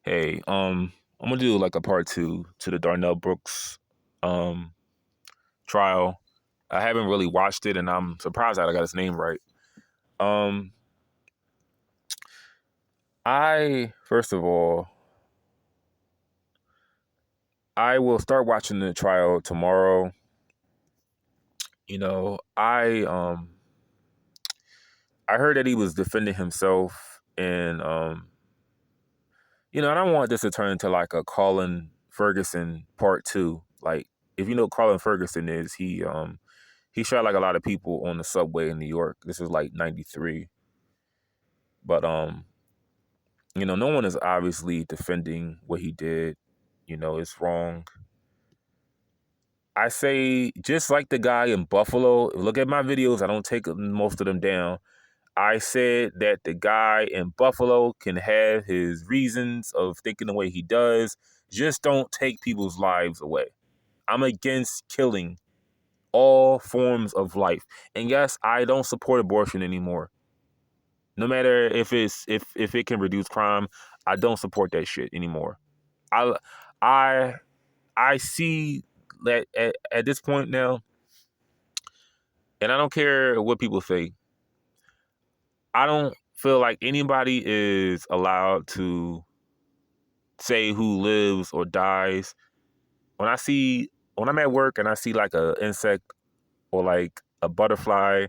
Hey, I'm gonna do like a part two to the Darnell Brooks um trial. I haven't really watched it, and I'm surprised that I got his name right. Um, I first of all, I will start watching the trial tomorrow. I heard that he was defending himself, and I don't want this to turn into like a Colin Ferguson part two. Like, if you know who Colin Ferguson is, he shot like a lot of people on the subway in New York. This was like '93. But no one is obviously defending what he did. It's wrong. I say, just like the guy in Buffalo, look at my videos, I don't take most of them down. I said that the guy in Buffalo can have his reasons of thinking the way he does. Just don't take people's lives away. I'm against killing all forms of life. And yes, I don't support abortion anymore. No matter if it can reduce crime, I don't support that shit anymore. I I I see that at this point now, and I don't care what people say. I don't feel like anybody is allowed to say who lives or dies. When I'm at work and I see like a insect or like a butterfly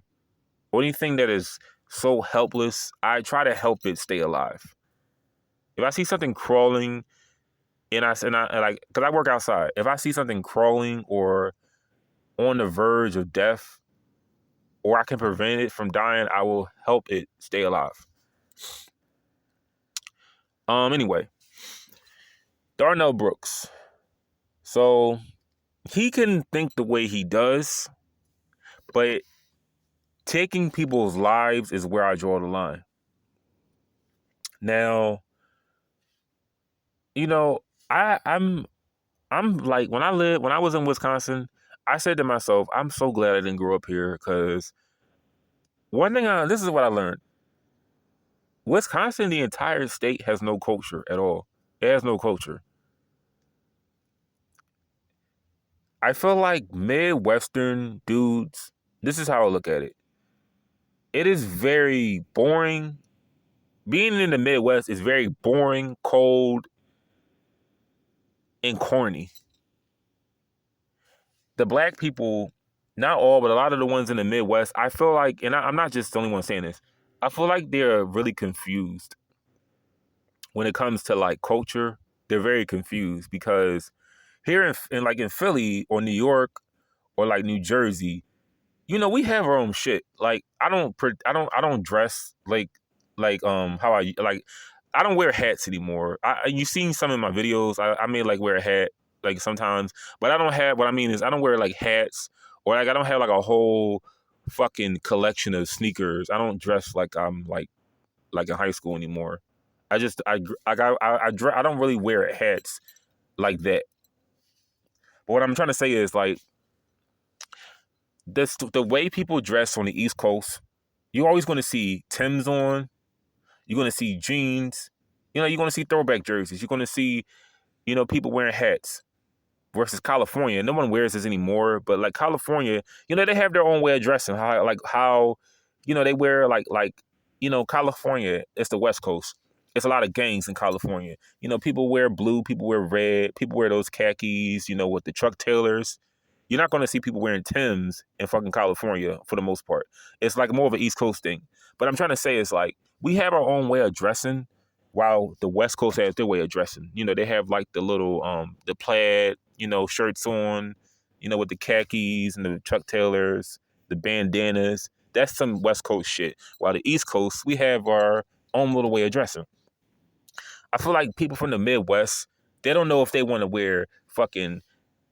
or anything that is so helpless, I try to help it stay alive. If I see something crawling and I like, because I work outside, if I see something crawling or on the verge of death, or I can prevent it from dying, I will help it stay alive. Anyway, Darnell Brooks. So he can think the way he does, but taking people's lives is where I draw the line. Now, you know, I'm like, when I was in Wisconsin, I said to myself, I'm so glad I didn't grow up here, because this is what I learned. Wisconsin, the entire state, has no culture at all. It has no culture. I feel like Midwestern dudes, this is how I look at it. It is very boring. Being in the Midwest is very boring, cold, and corny. The black people, not all, but a lot of the ones in the Midwest, I feel like, and I'm not just the only one saying this, I feel like they're really confused when it comes to like culture. They're very confused because here in Philly or New York or like New Jersey, we have our own shit. Like, I don't dress like how I like. I don't wear hats anymore. You seen some of my videos. I may like wear a hat like sometimes, but I don't have. What I mean is, I don't wear like hats, or like I don't have like a whole fucking collection of sneakers. I don't dress like I'm like in high school anymore. I just I don't really wear hats like that. But what I'm trying to say is, like, the way people dress on the East Coast, you're always going to see Timbs on. You're going to see jeans. You're going to see throwback jerseys. You're going to see, people wearing hats. Versus California, no one wears this anymore. But like California, they have their own way of dressing. How, they wear California. It's the West Coast. It's a lot of gangs in California. People wear blue. People wear red. People wear those khakis. With the Chuck Taylors. You're not going to see people wearing Timbs in fucking California for the most part. It's like more of an East Coast thing. But I'm trying to say is, like, we have our own way of dressing, while the West Coast has their way of dressing. They have like the little the plaid, shirts on, with the khakis and the Chuck Taylors, the bandanas. That's some West Coast shit. While the East Coast, we have our own little way of dressing. I feel like people from the Midwest, they don't know if they want to wear fucking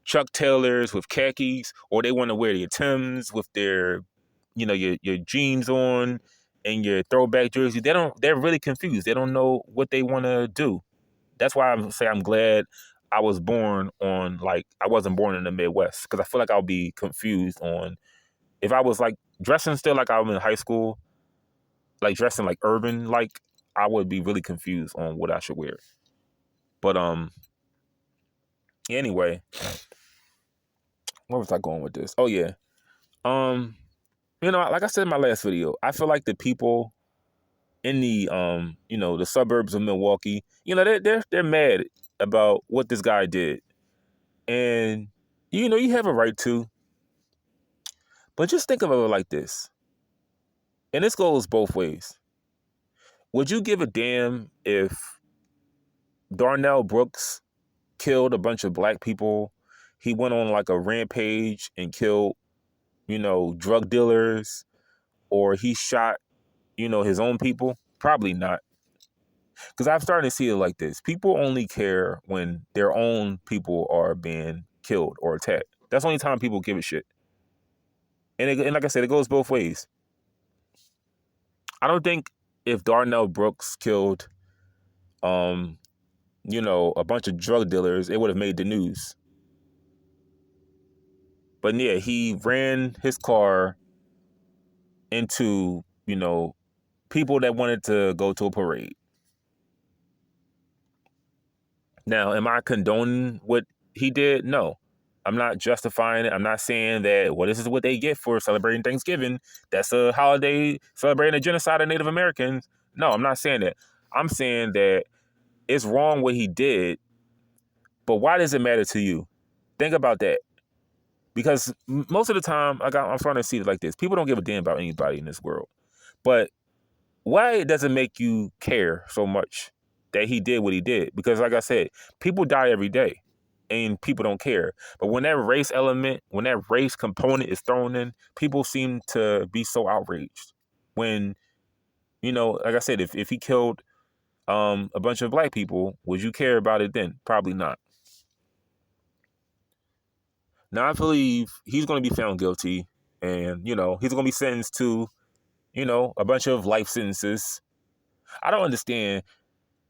Chuck Taylors with khakis, or they want to wear their Timbs with their, your jeans on and your throwback jersey. They're really confused. They don't know what they want to do. That's why I'm glad I wasn't born in the Midwest, because I feel like I'll be confused on if I was like dressing still like I was in high school, like dressing like urban, like I would be really confused on what I should wear. But anyway, where was I going with this? Oh yeah. Um, like I said in my last video, I feel like the people in the the suburbs of Milwaukee, they're mad about what this guy did. And you have a right to, but just think of it like this. And this goes both ways. Would you give a damn if Darrell Brooks killed a bunch of black people? He went on like a rampage and killed, drug dealers, or he shot, his own people? Probably not. Because I've started to see it like this. People only care when their own people are being killed or attacked. That's the only time people give a shit. And like I said, it goes both ways. I don't think if Darrell Brooks killed, a bunch of drug dealers, it would have made the news. But yeah, he ran his car into, people that wanted to go to a parade. Now, am I condoning what he did? No. I'm not justifying it. I'm not saying that, well, this is what they get for celebrating Thanksgiving. That's a holiday celebrating the genocide of Native Americans. No, I'm not saying that. I'm saying that it's wrong what he did, but why does it matter to you? Think about that. Because most of the time, I'm trying to see it like this. People don't give a damn about anybody in this world. But why does it make you care so much that he did what he did? Because like I said, people die every day and people don't care. But when that race element, when that race component is thrown in, people seem to be so outraged. When, like I said, if he killed a bunch of black people, would you care about it then? Probably not. Now, I believe he's going to be found guilty and, he's going to be sentenced to, a bunch of life sentences. I don't understand.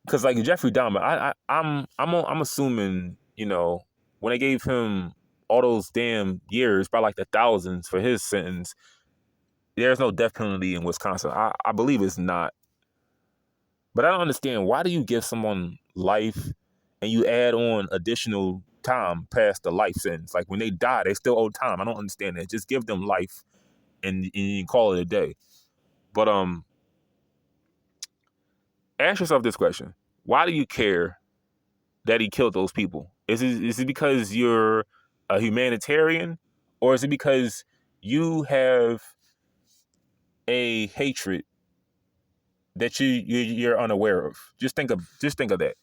Because like Jeffrey Dahmer, I'm assuming, when they gave him all those damn years, by like the thousands for his sentence, there's no death penalty in Wisconsin. I believe it's not. But I don't understand, why do you give someone life and you add on additional time past the life sentence? Like when they die, they still owe time. I don't understand that. Just give them life and you call it a day. But ask yourself this question: why do you care that he killed those people? Is it because you're a humanitarian, or is it because you have a hatred that you're unaware of? Just think of that.